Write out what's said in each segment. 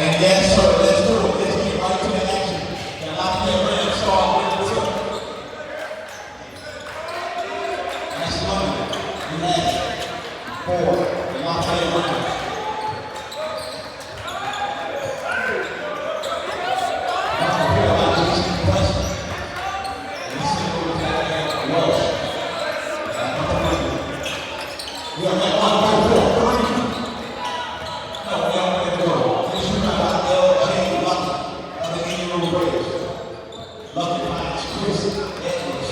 And yes, sir, let's do it. Let's get right to the action. And Lafayette Rams start with the tip. That's London. We have 4. The Lafayette Rams. We are like 1, 2, 4, 3. No, we are going to go. Finish about LJ Lucky of the Indian Raiders. Lucky finds Chris Edwards.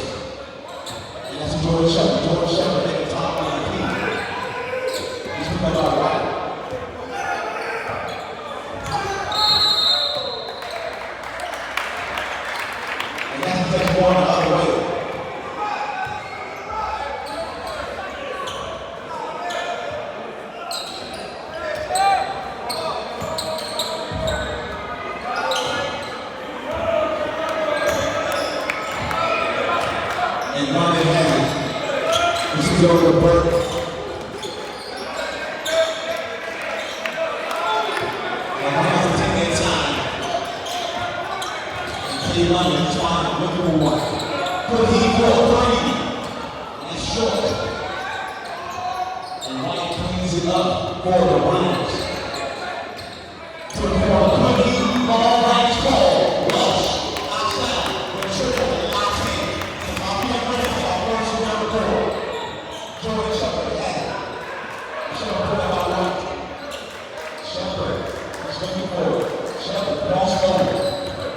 And that's Jordan Shepard. Jordan Shepard at the top of the team. He's moving about right. And that's the next one the other way. And London has it. This is over to Burke. And we have to take that time. And play London trying to look for one. Could he for 3? And short. And White cleans it up for the Rams. To the corner. Could he ball right ball? Rush. Outside. With triple and locks in. Jordan Shepard had it. Shepard put it out right. Shepard is looking forward. Shepard, ball slow.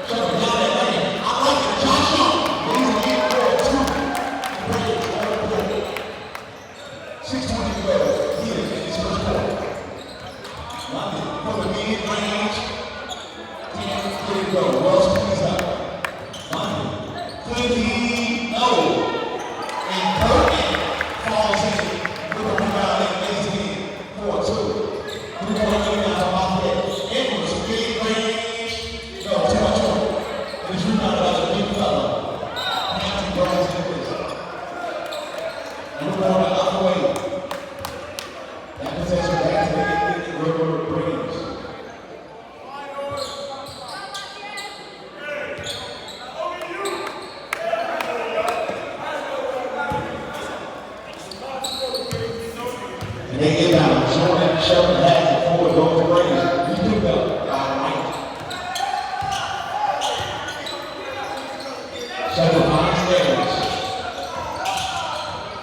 Shepard down that lane. I like it. Josh Young. He's in for 2. Braves over 6:20 to go. Here in his first quarter. London from the medium range. Here we go. Wells cleans up. London. 20. No. And Burke falls in. We're going to rebound and lays it in. 4-2. We're going to rebound from Lafayette. Edwards, big range. No, too much work. And it's rebounded by the big fella. Hampton Burns in this. And we're going the other way. That possession back to the River Braves. And they get down. Jordan Shepard has it for those Braves. We do that. All right. Shepard finds Edwards.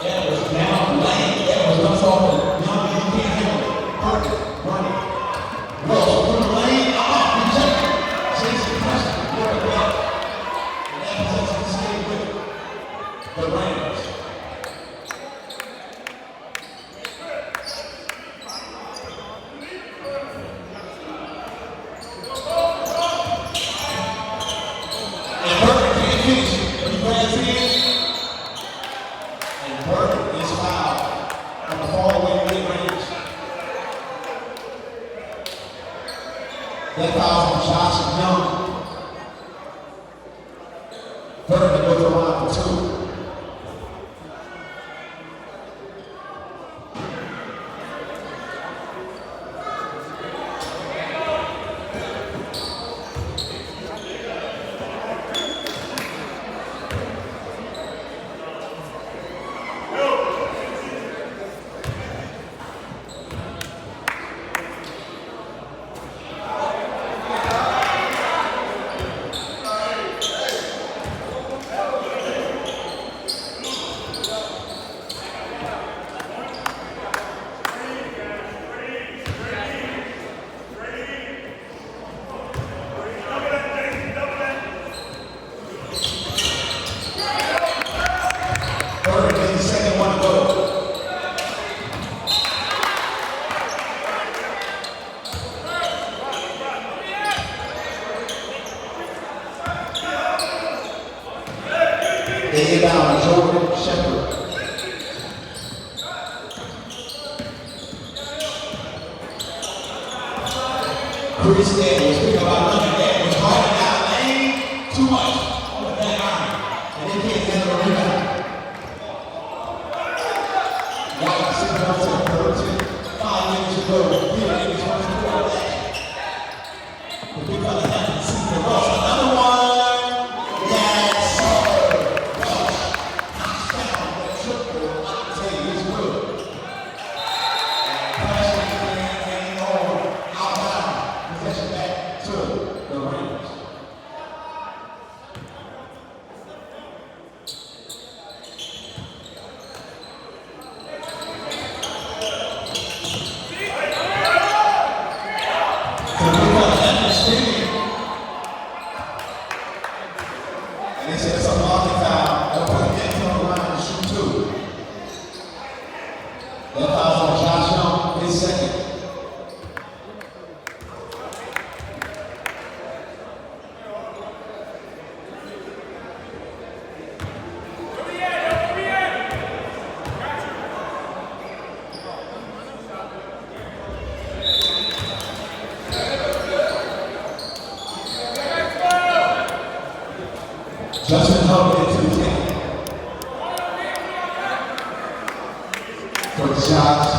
Edwards down the lane. Edwards comes off the young man. He can't handle it. Burke running. Wells through the lane. Rejected. Jason Preston. What a block. And that possession stayed with the Rams. That foul from Josh Young. Burke goes around for 2. They inbound Jordan Shepard. Chris Edwards, pick about running Edwards, hard out lane, too much on the back iron, and they can't handle the rebound. White sitting up to 13, 5 minutes to go. Here in his first quarter. So we got that stadium. And they said it's a market foul. They'll put a game on the line and shoot two. That foul's on Josh Young, his second. Justin Hubbard to the 10 for Josh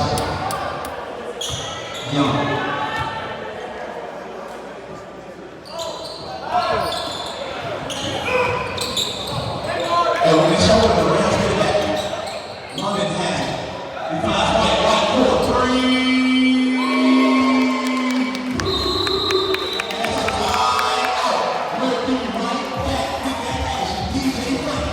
Young. And when it's over, the Rams get it back. London has it. He finds White for three. That's a tie out. We'll be right back with that action. DJ Frank.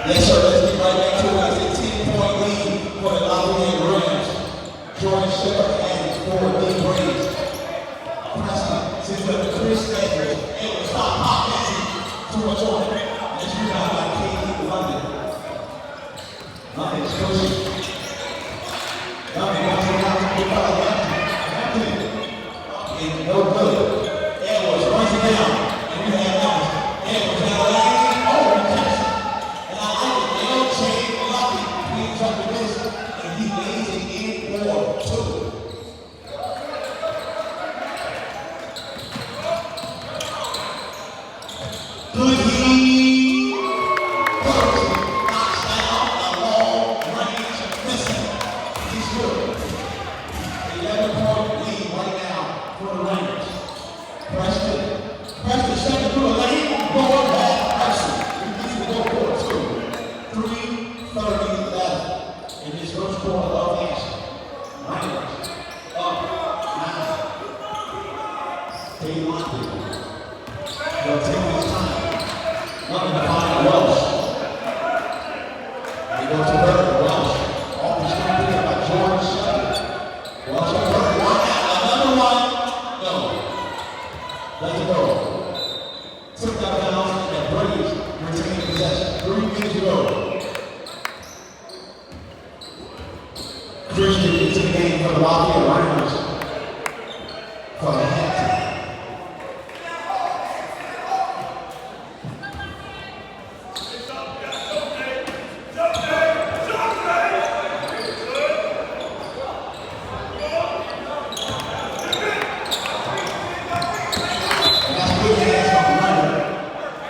Yes, sir. Let's get right back to it. It's a 10-point lead for the Lafayette Rams. Jordan Shepard added for the Braves. Preston sends up to Chris Edwards. Edwards pop, that's it. Too much on it. That's rebound by KD London. London is pushing. London wants to get out of Hampton. And no good. Edwards runs it down. And we have Edwards. Edwards now lane. Oh, he catches it. And I like it. They don't change nothing. Cleans up the list. And he lays it in for two. Good he knocks down a long range missile. He's good. 11-point lead right now for the Rangers. Preston stepping through a lane. Going back. Preston. He needs to go for two. 3:30 left in his first quarter of action. Rangers up 9. They locked it. They'll take this time. Looking to find Welsh. They go to Burke. Welsh. Off the screen pick up by Jordan Shepard. Welsh and Burke. One out. Another one. No. Let it go. Took that down and the Braves retain possession. 3 minutes to go. Christian gets the game for the Lafayette Rams for the halftime.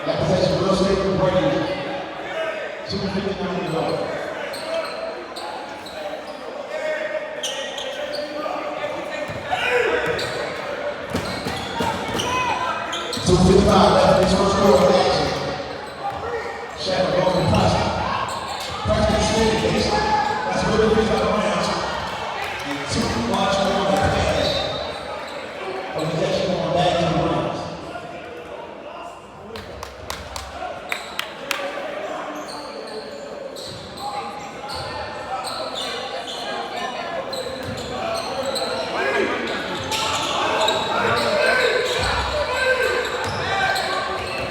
That possession will stay for the Braves. 2:59 to go. .255 left in his first quarter of action. Shepard goes to Preston. Preston steady base. That's a good pitch by the Rams. And too much on the pass. But possession going back to the Rams.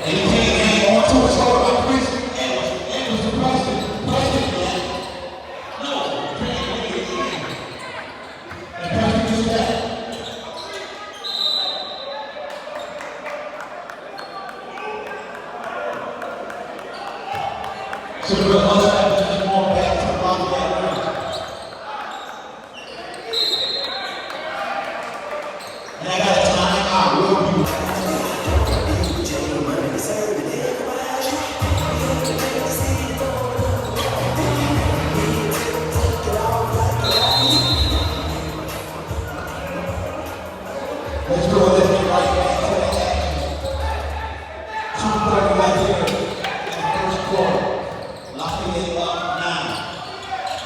And he can't hang on to his hold by Chris Edwards. Edwards to Preston. Preston, no,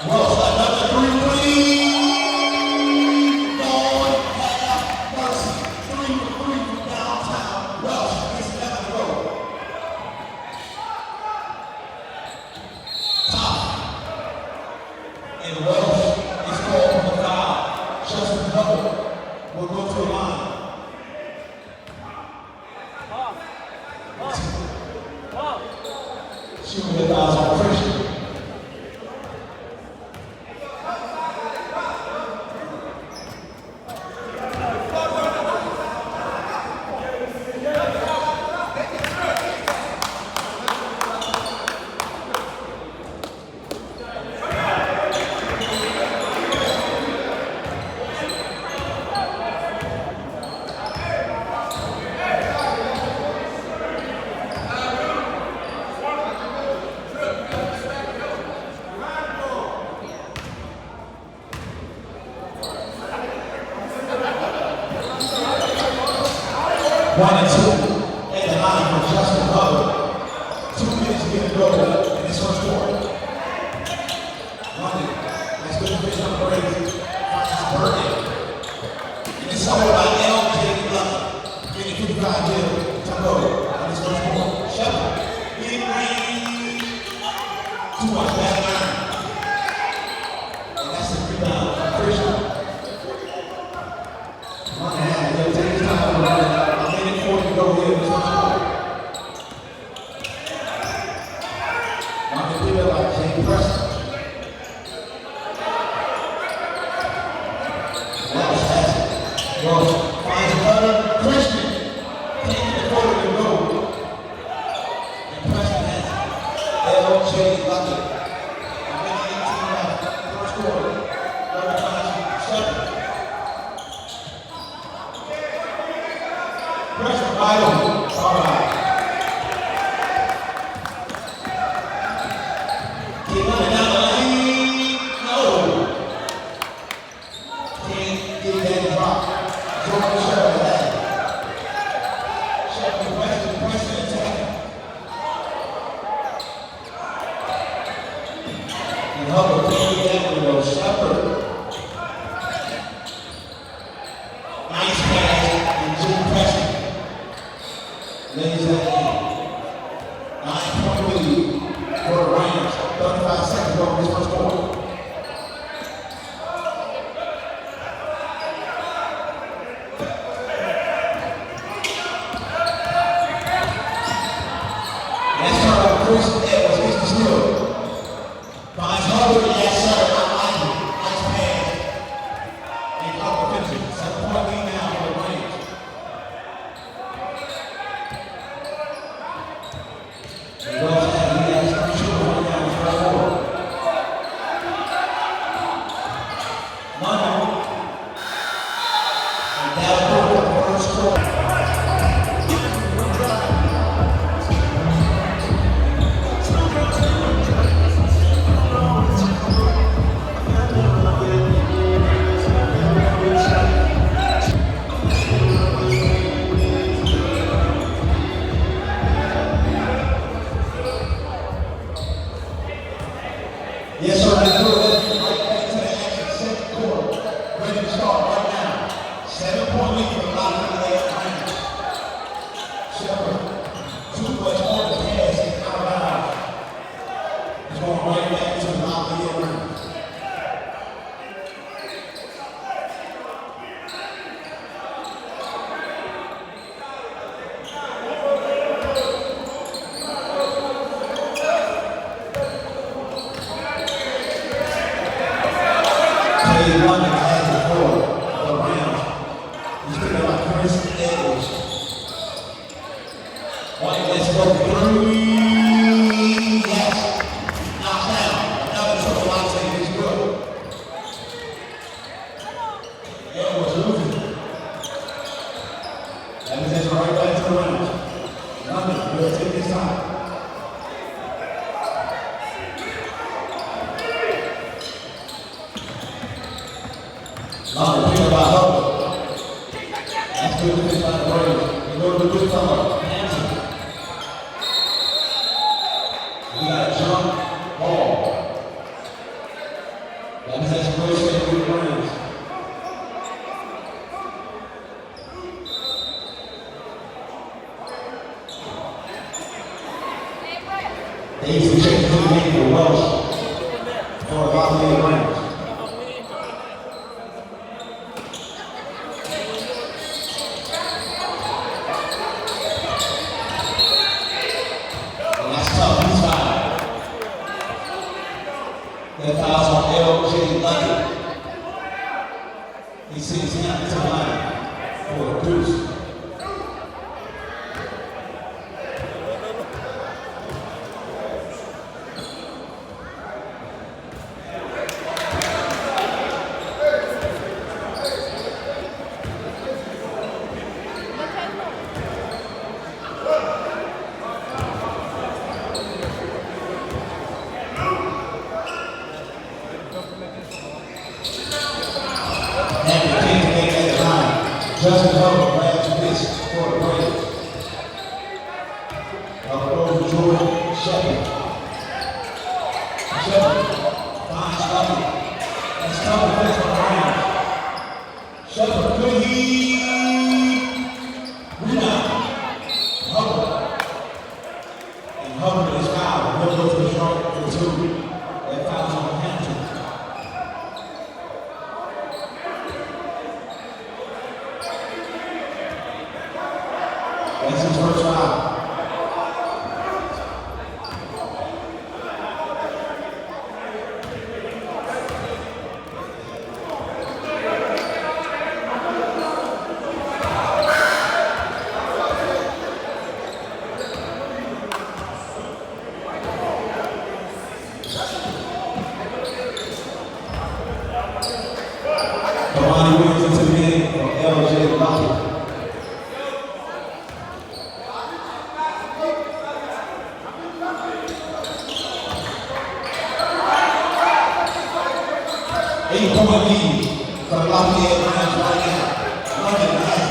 Welsh, another three, please. Lord have mercy. 3 for 3 from downtown. Welsh gets 11 to go. Top. And Welsh is called for the foul. Justin Hubbard will go to the line. Shooting the fouls on Christian. One and two, and the line for Justin Hubbard. 2 minutes to get the goal in this first quarter. London, that's good fish on the break. Finds Burton. And it's sold by L.J. London. Getting 55 deal to go in this first quarter. Shepard, big range. Too much back iron. And that's the rebound for Christian. London has it. They'll take his time to run it. Go ahead, this one's cool. Marcus Peter like Jay Preston. Welsh has it. Welsh finds another Christian. Taking the photo to go. And Preston has it. L.J. Luckett. A minute 18 left. First quarter. Luckett finds 7. Preston wide open. All right. Keep running down the lane. No. Can't get that drop. Jordan Shepard has it. Shepard Preston attacking. And Hubbard can't get that one though. Shepard. Nice pass. And Jim Preston. Ladies and gentlemen, 9-point lead for the Rams. 35 seconds left in this first quarter. Next turn over Chris Edwards gets the steal. Finds Hubbard, yes sir, I like it. Nice pass. And Hubbard finishes. 7-point lead now for the Rams. Yes, sir, they do it. Right back to the action. Second quarter. Ready to start right now. 7-point lead for the Rams. Shepard, too much on the pass and out of bounds. He's going right back to the Lafayette Rams. London has it for the Rams. He's picking up Chris Edwards. White, let's go through. Yes. Knocked down. Another triple outside is good. Edwards losing. That means it's right back to the Rams. London will take his time. London picked by Hubbard. That's good defense by the Braves. They go to the good cover. Hanson. We got a jump ball. That is exploration of the Rams. They used to change the name for Welsh for a lot of the Rams. And that's tough. He's fouled. That foul's on L.J. Lucky. He sends him to the line for a deuce. Justin Hubbard grabs this for the Braves. Up goes Jordan Shepard. Shepard finds Lucky. That's tough defense for the Rams. Shepard, could he rebound? Hubbard. And Hubbard is fouled. He'll go to the front for two. That foul's on Hampton. That's his first foul. Kamani Williams into the game for L.J. Lucky. Eight-point lead for the Lafayette Rams right now. London has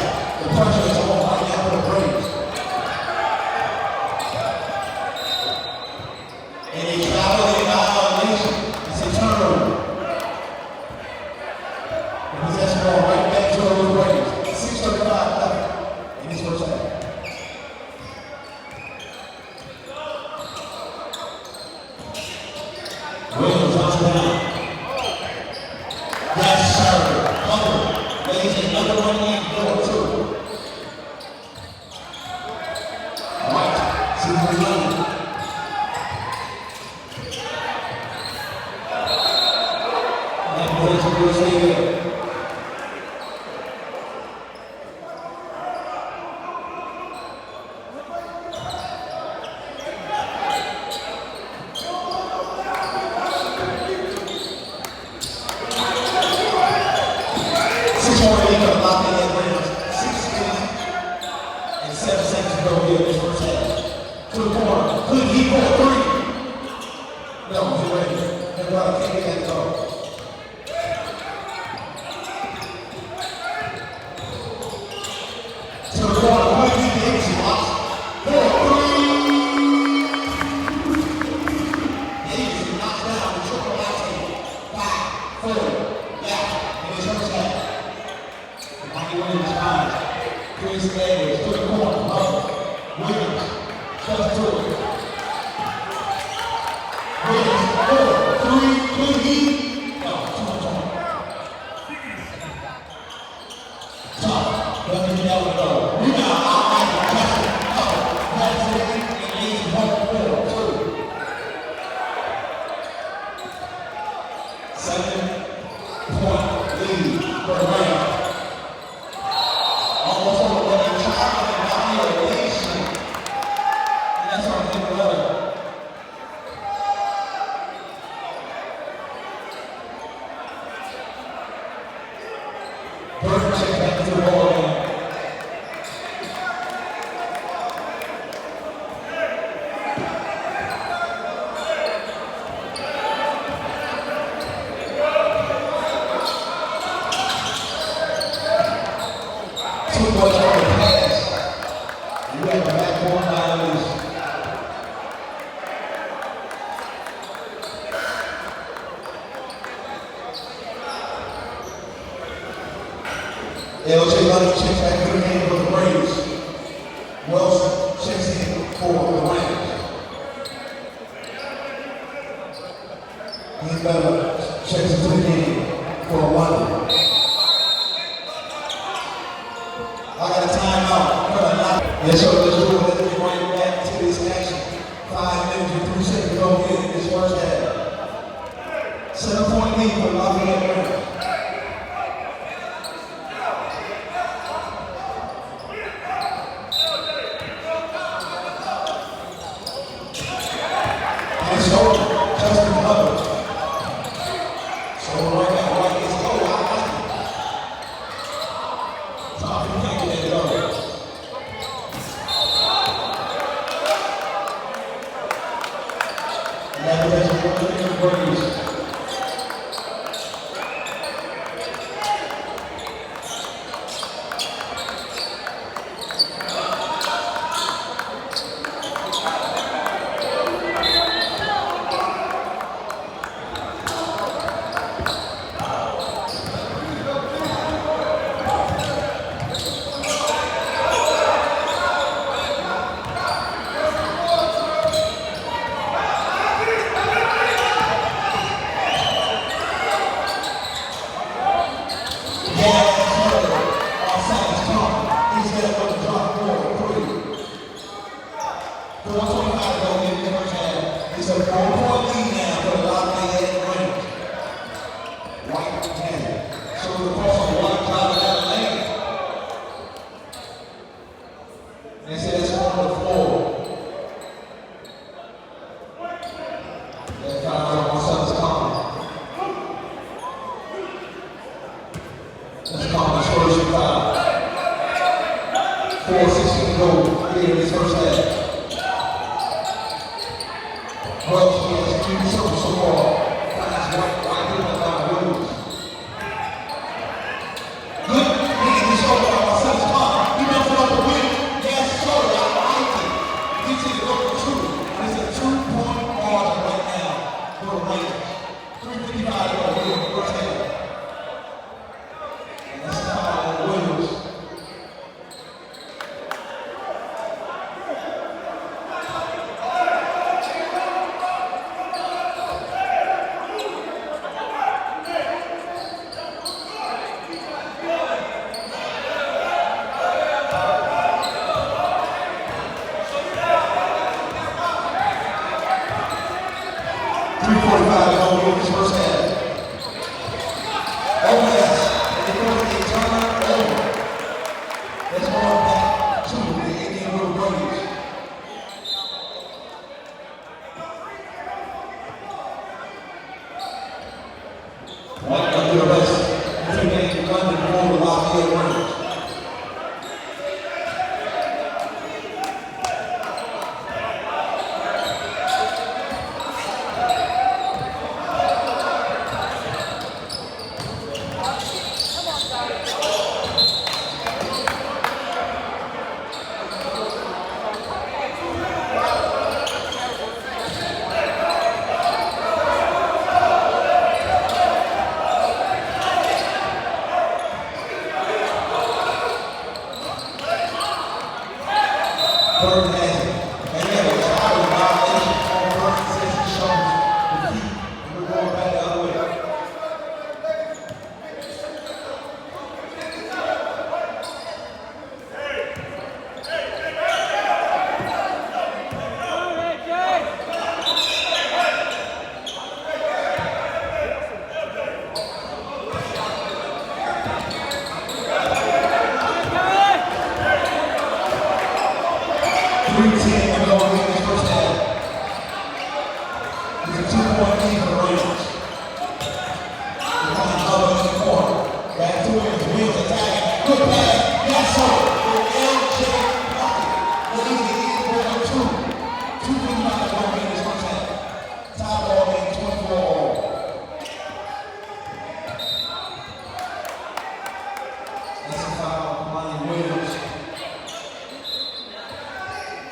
the pressure is on right now for the Braves. And a violation. It's a turnover. The possession ball right back to the Braves. 6:35 left in this first half. Williams knocks it down. Yes, sir. Hubbard lays another one in for two. White, Super Young. That possession will stay there. Lafayette Rams, 6 minutes and 7 seconds to go here in this first half. To the corner. Could he for a three? No, he's ready. That brother can't get that goal. To the corner. Could he hit you for a three? Davis knocks down the triple Latte. 5, 4, yeah, in his first half. Williams finds Chris Edwards to the corner. Williams steps to it. Williams, 4, 3, could he? No, 2-point. Tough, doesn't get out of the goal. Rebound, outright, contested. That's it, and leads home 4-2. 7-point lead for the Rams. Almost over the entire violation. And that's our thing below. Burton checks back to the ball again. LJ Money checks back to the game for the Braves. Wilson checks in for the Rams. He's better. Checks into the game for London. I got a timeout. Yes, sir. Let's do it. Let's get right back to this action. 5 minutes and 3 seconds to go in this first half. 7-point lead for Lafayette Rams. It's over. Justin Hubbard. So right now, right, it's over. Top of the can't get it over. And that was the Braves. It's a 4-point lead now for the Lafayette Rams. White hand. So the cross on one side of that lane. And they say it's on the floor. That foul on Marcellus Common. That's Common's first foul. 4:16 to go here in this first half. Welch has two shots so far. Finds White here by Williams. Good hit this over by Marcellus Common. He dumps it off the wing. Yes, sir. I like it. Gets it to go for 2. It's a 2-point margin right now for the Rangers. 3:55 to go here in the first half. And that's the foul on Williams. Burton has it. And we have a child violation on Burton says he shows the feet. And we're going back the other way.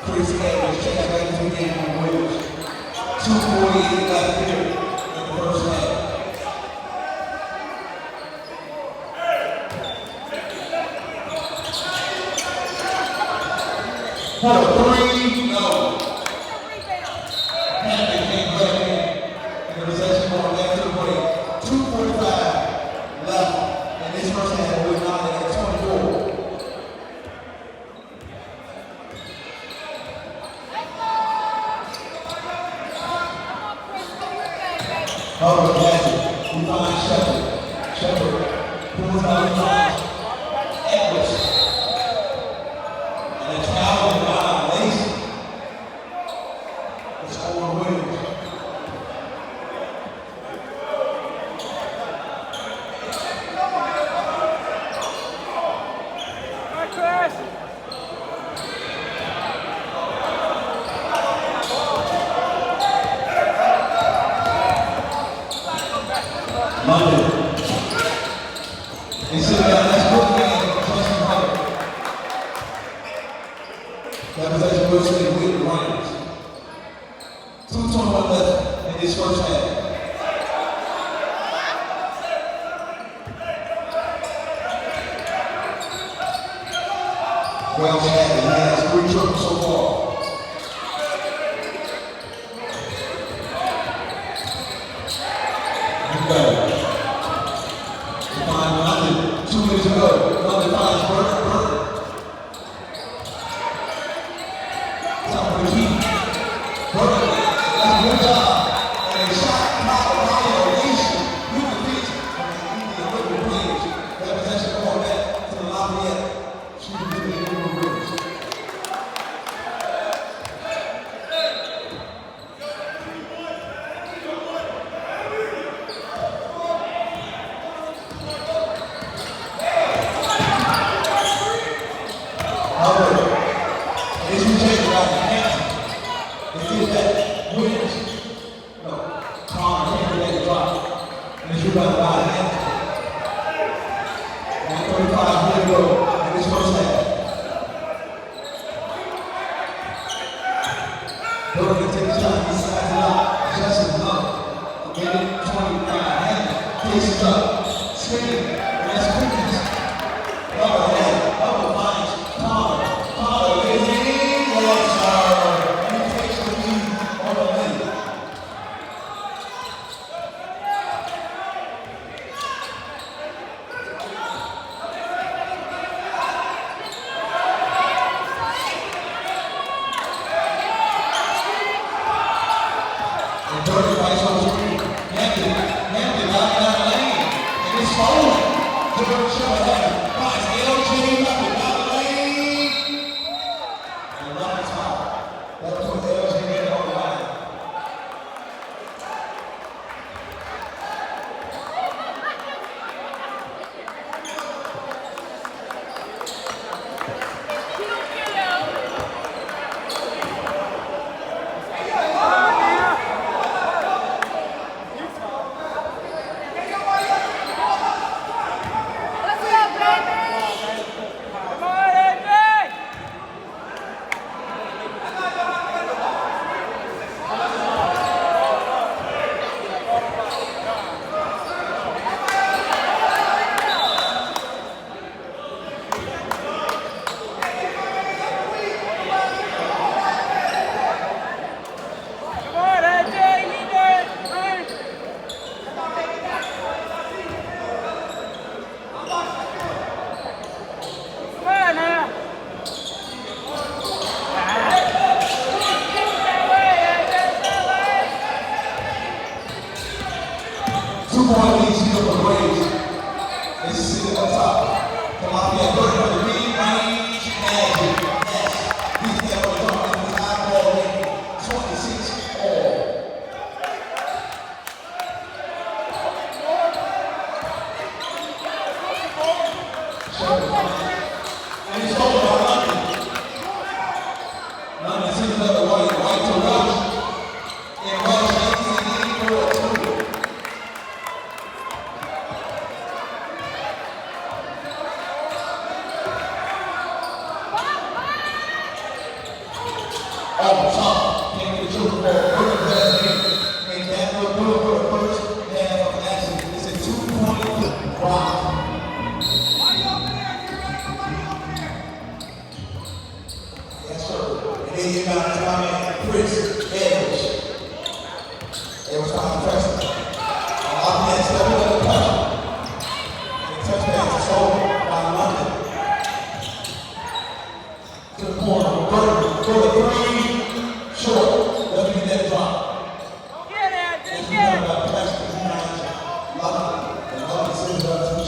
Chris Evans checks back into the game on Williams. 2:48 left here in the first half. Quarter three, no. Hampton came right in. And the possession going back to the break. 2:45 left. And this first half we're not at 24. Howard Gadget, he finds Shepard. Shepard pulls out his line. Edwards. And a traveling violation. It's Owen Williams. London. They sit down, that's good game, Justin Hubbard. That possession will stay with the Rams. 2:21 left in this first half. Well, he has 3 triples so far. London, 2 minutes to go. London finds Burke. Top of the key. Burke, that's a good job. And a shot, violation. You can reach the Liberty Bridge. That possession going back to the Lafayette. Shooting to the Liberty Bridge.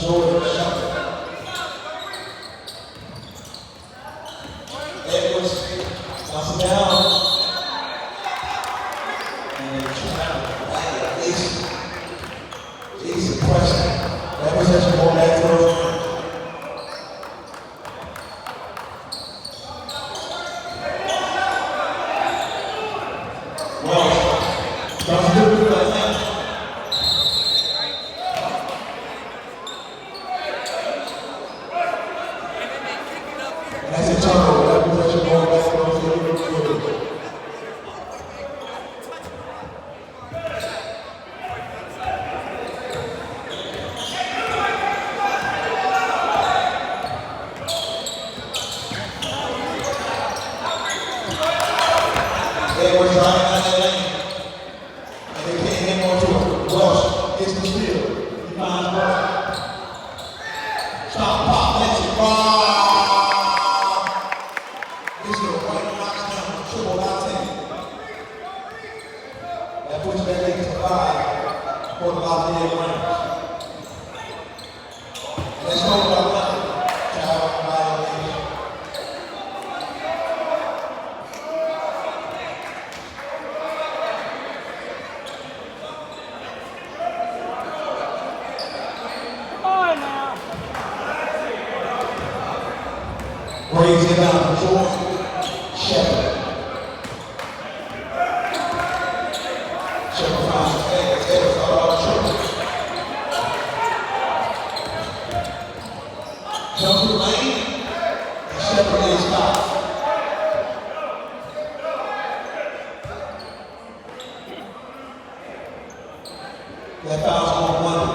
Jordan Shepherd. Edwards knocks it down. And they try to decent pressure. That possession going back to those. Well, that's good for that. That's a turnover. That possession going back to those. Edwards driving out that lane. And they can't get more to him. Welsh gets the steal. He finds Welsh. Stop, pop, that's it. This is right knocks down the triple out 10. That puts that lead to 5 for the Lafayette Rams. Let's talk about that. Child violation. Brings it out to Jordan Shepherd. Shepherd finds his hands. Edwards out of trouble. Jumps the lane. And Shepherd is stopped. That foul's on one.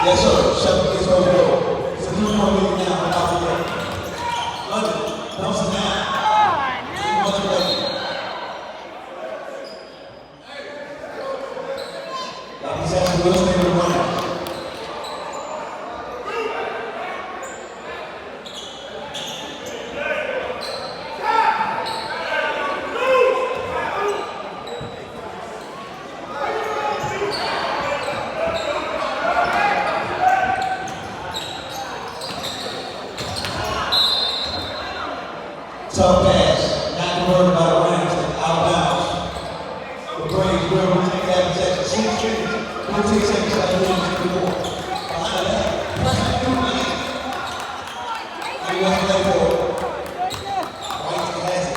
Yes, sir. Shepherd gets those goals. It's a 3-point lead now for Lafayette. London dumps it down. Much better. He's actually will stay with the Rams. Tough pass, not converted by the Rams, and out of bounds. The Braves will retake that possession. 14 seconds left in the fourth. Behind that, pressure through the lane. He wants to play for it. White has it.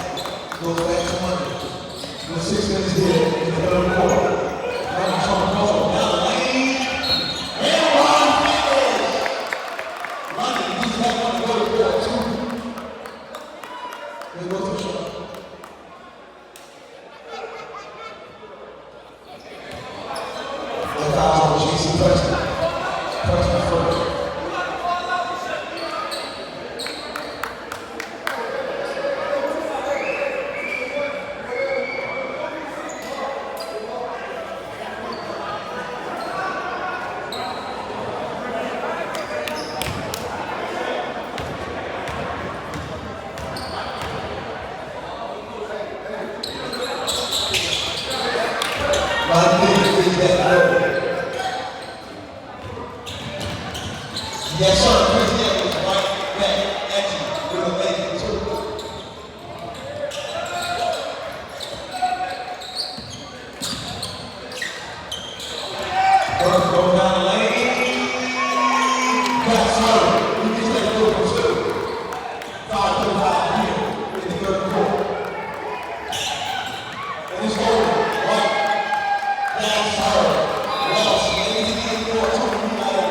Goes back to London. With 6 minutes here in the third quarter. Rams on the goal. Down the lane. And Ron finishes. London, he's back on the goal for 2. Let's go to the shot. The foul's on J.C. Preston. Preston first. Yes, sir. Chris Edwards right back at you with a lady too. Burke go down the lane. Got served. We just let go for 2. 5:35 here in the third quarter. And it's over. Right. That's her. Welsh. Ladies and gentlemen, 2 time.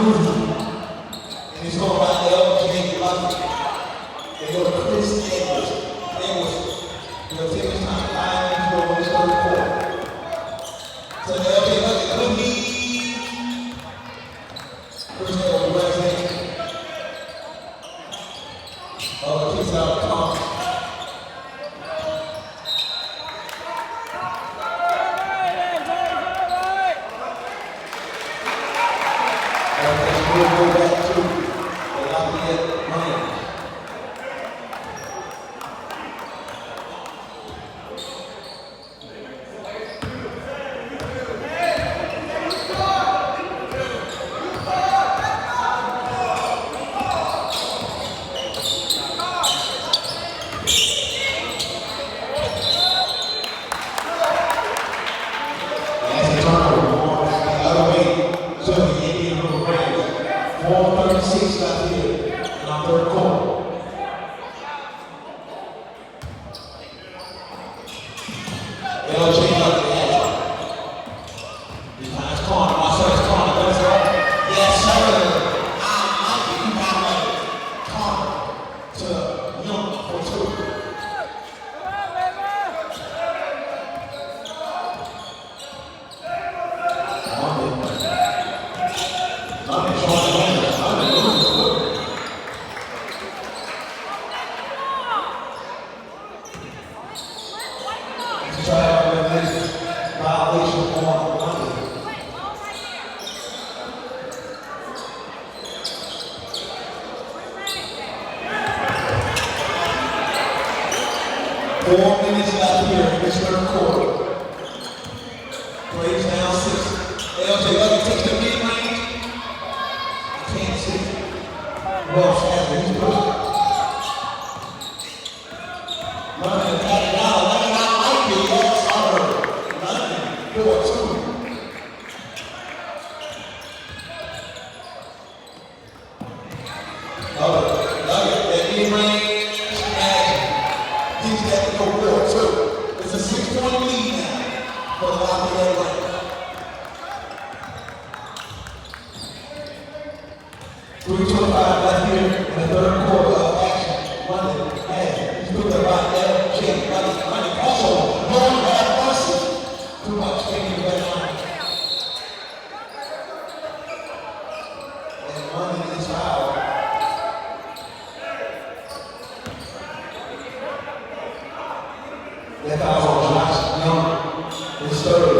losing. And he's going right there, LJ Lucky. They go to Chris Edwards. It'll take his time. 5 minutes to go in this third quarter. So the LJ Lucky cookie. Chris Edwards, Wednesday. Kicks out of Thomas. We'll go back to the Lafayette Lions. It's a 6-point lead now for the Lafayette Lions. 3:25 left here in the third quarter of action. London has he's put the right there. Jake running also going at mercy. Too much taking right now. And London is fouled. That foul on Josh Young is third.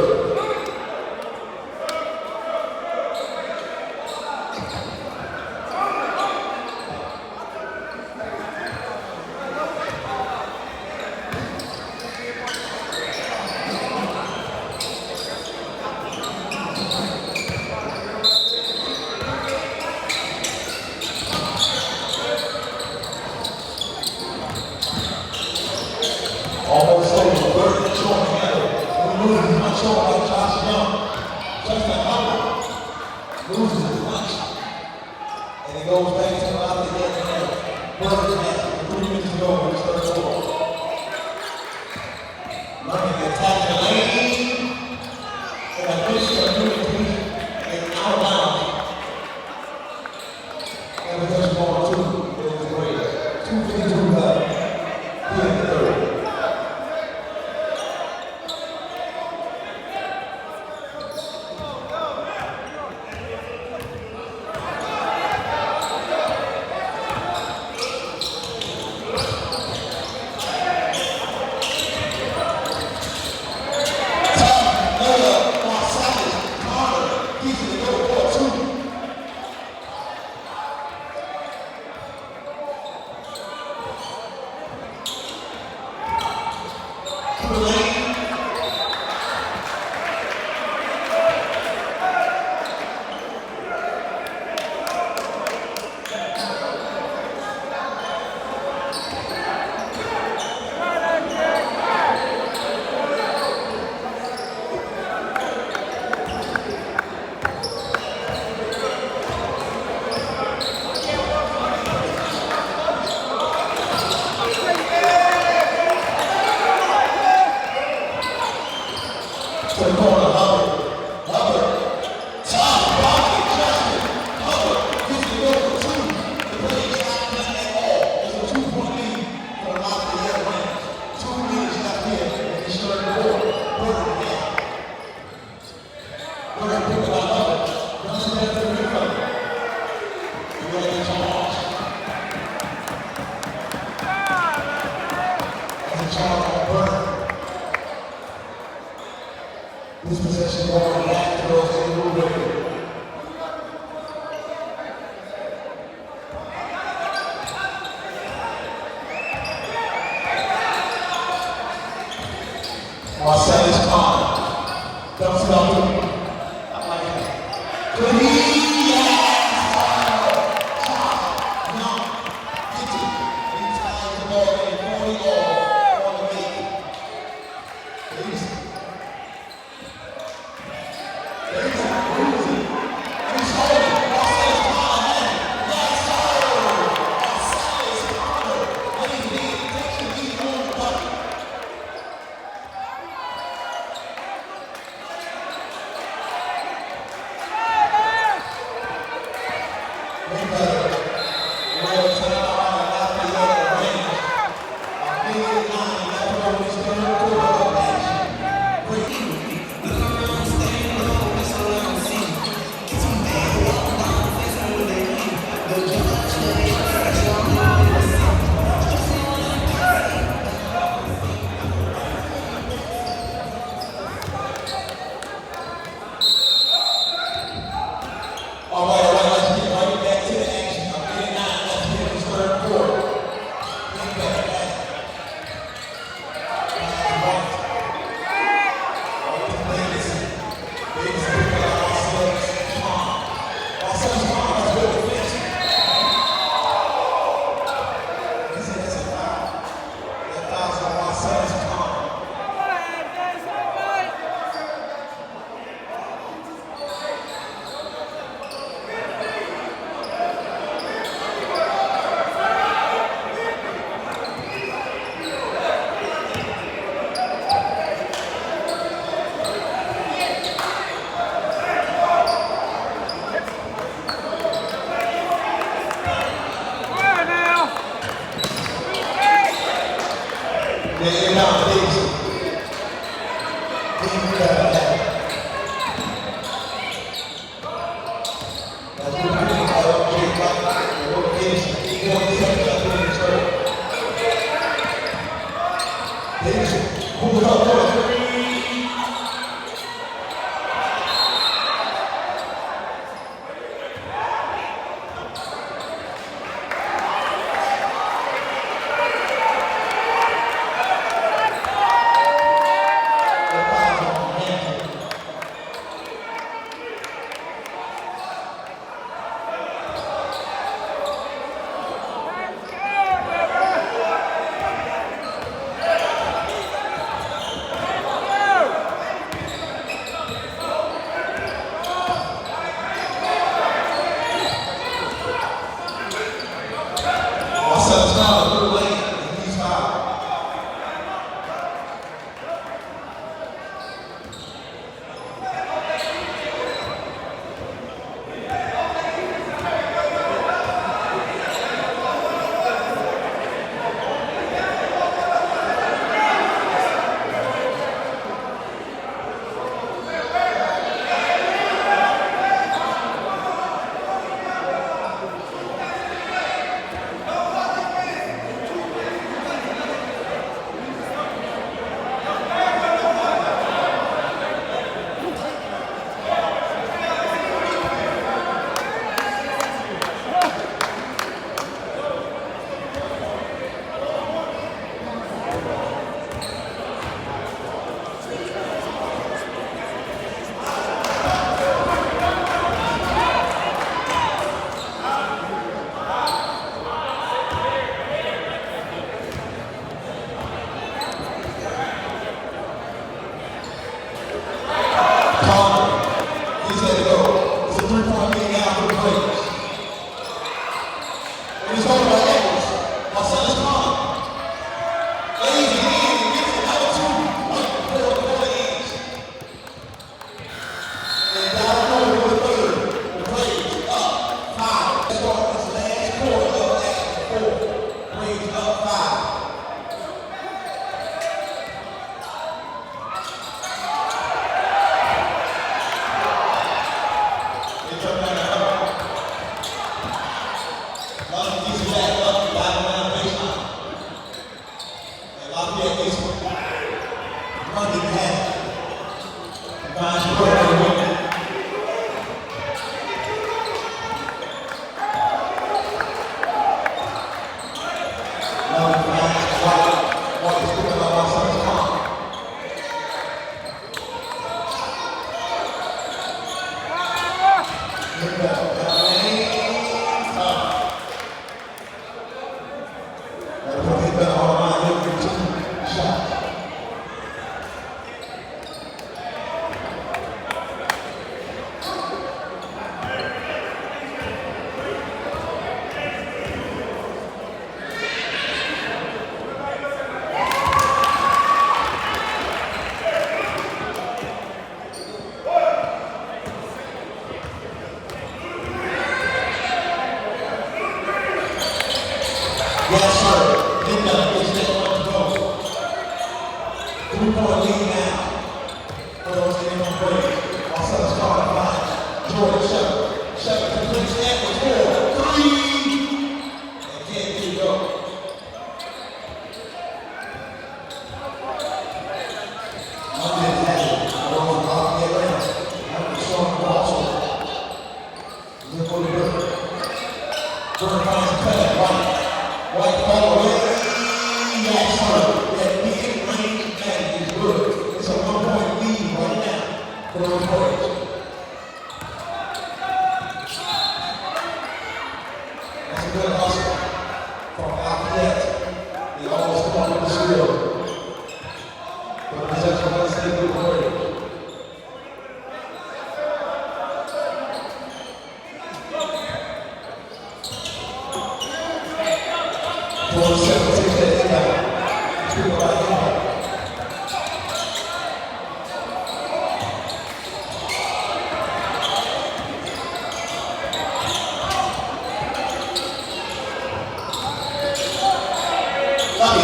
Almost over, third and short handle. Loses his punch short like Josh Young. Justin Hubbard loses his punch. And he goes back to the out of the net. Burns has 3 minutes to go in this third quarter. London attacking the lane. And a good community and out of bounds. And because it's going 2, it was great. 2:52 left. Here in the third.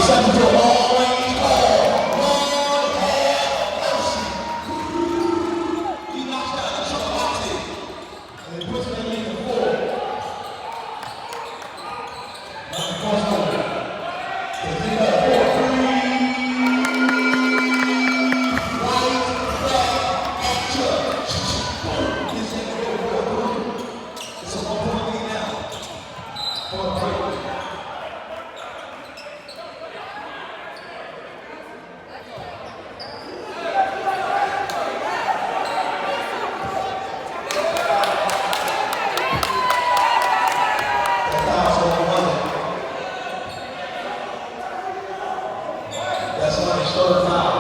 Seven to all range. the lead now. For a break. That's not his third foul.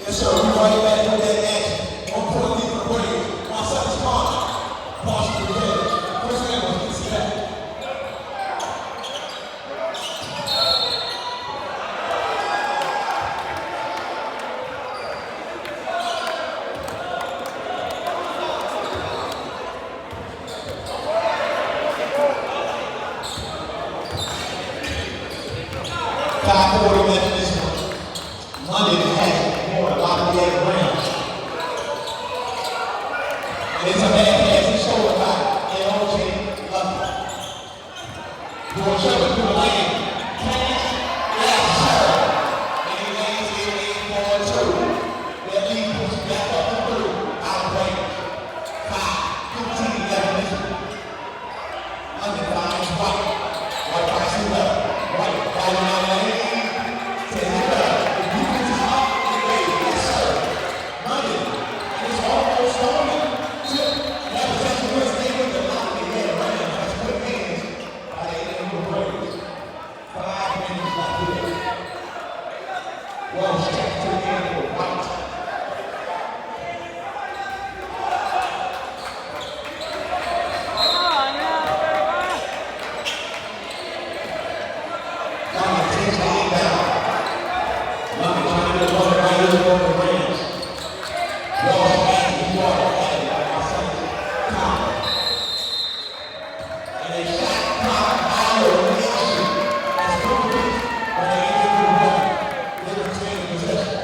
Yes, sir. We right back with that action. 1 point lead for the Braves. 1 second spot. Partial revenge. First man was gets back. Five 40 left in this one. London has more a lot of the other rounds. And it's a bad pass. He showed it by LJ Lucky. Doing trouble through the lane. Pass. Yes, sir. And he lays it in for a two. That lead puts back up and through. Out of range. 5:15 left in this one. London finds White. White by two left. White got him out of the lane. Well, step to the end for White. London takes the lead down. London trying to run it right over the range. Walsh back to the water. And they shot clock out of the nation. That's complete. But they ain't able to run. They retain possession.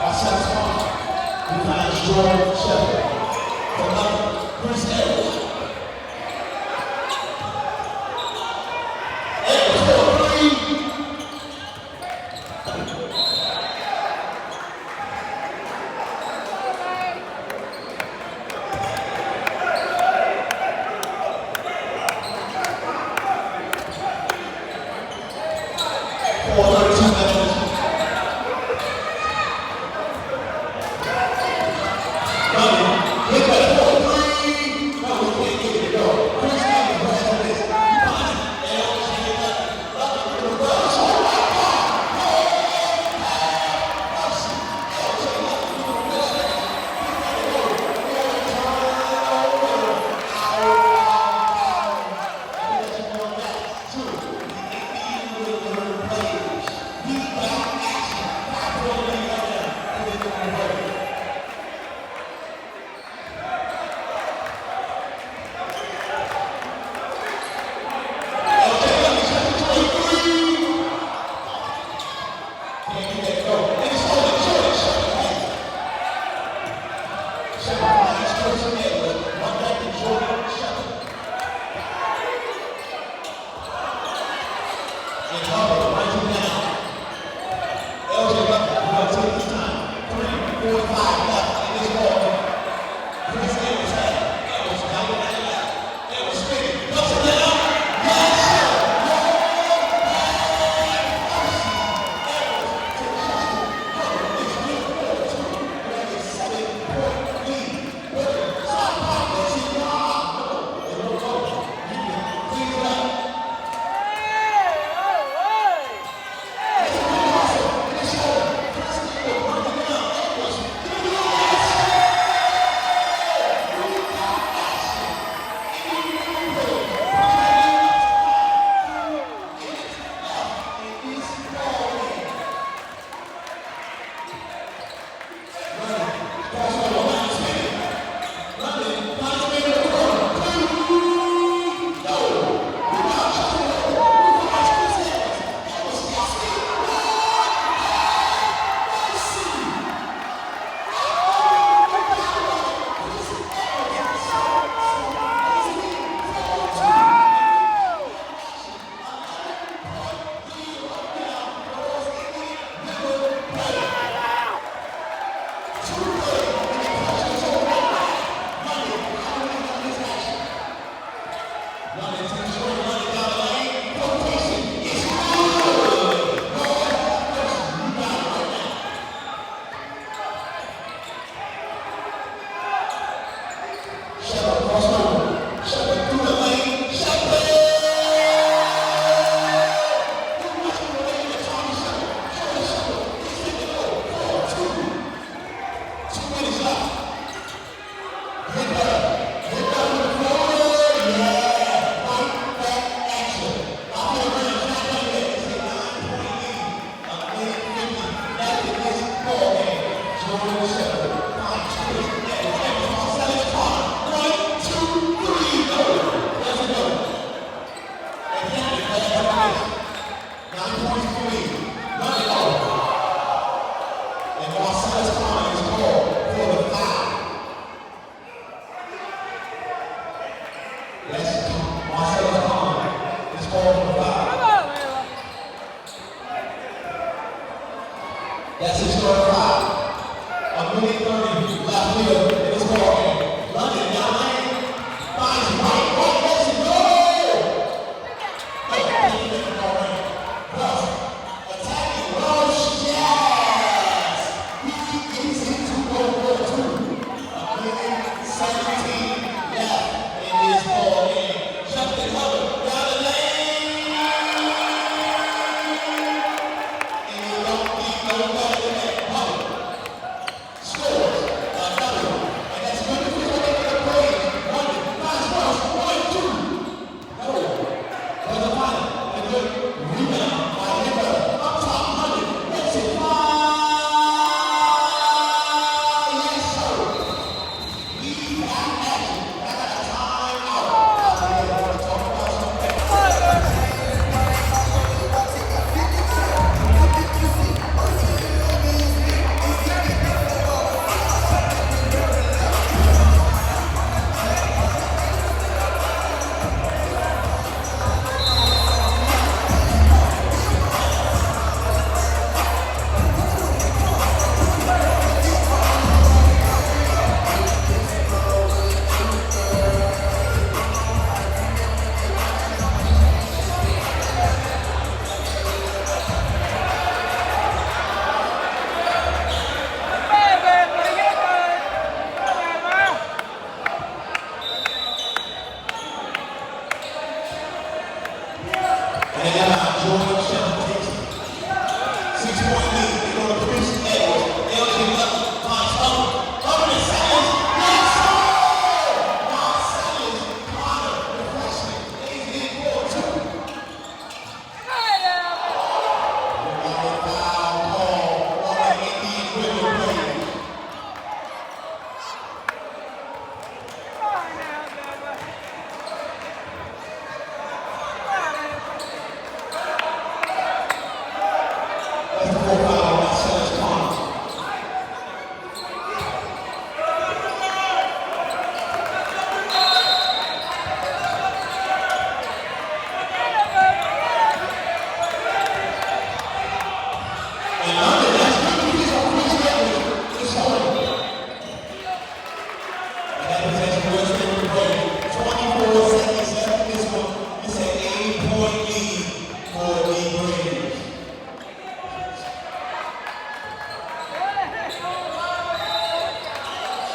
Outside spot. He finds Jordan Shepard. For London, Chris Evans. Evans for a three. Hit that 4-3. That was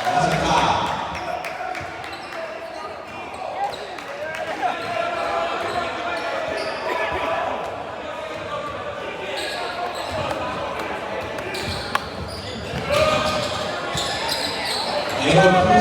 That's a foul. And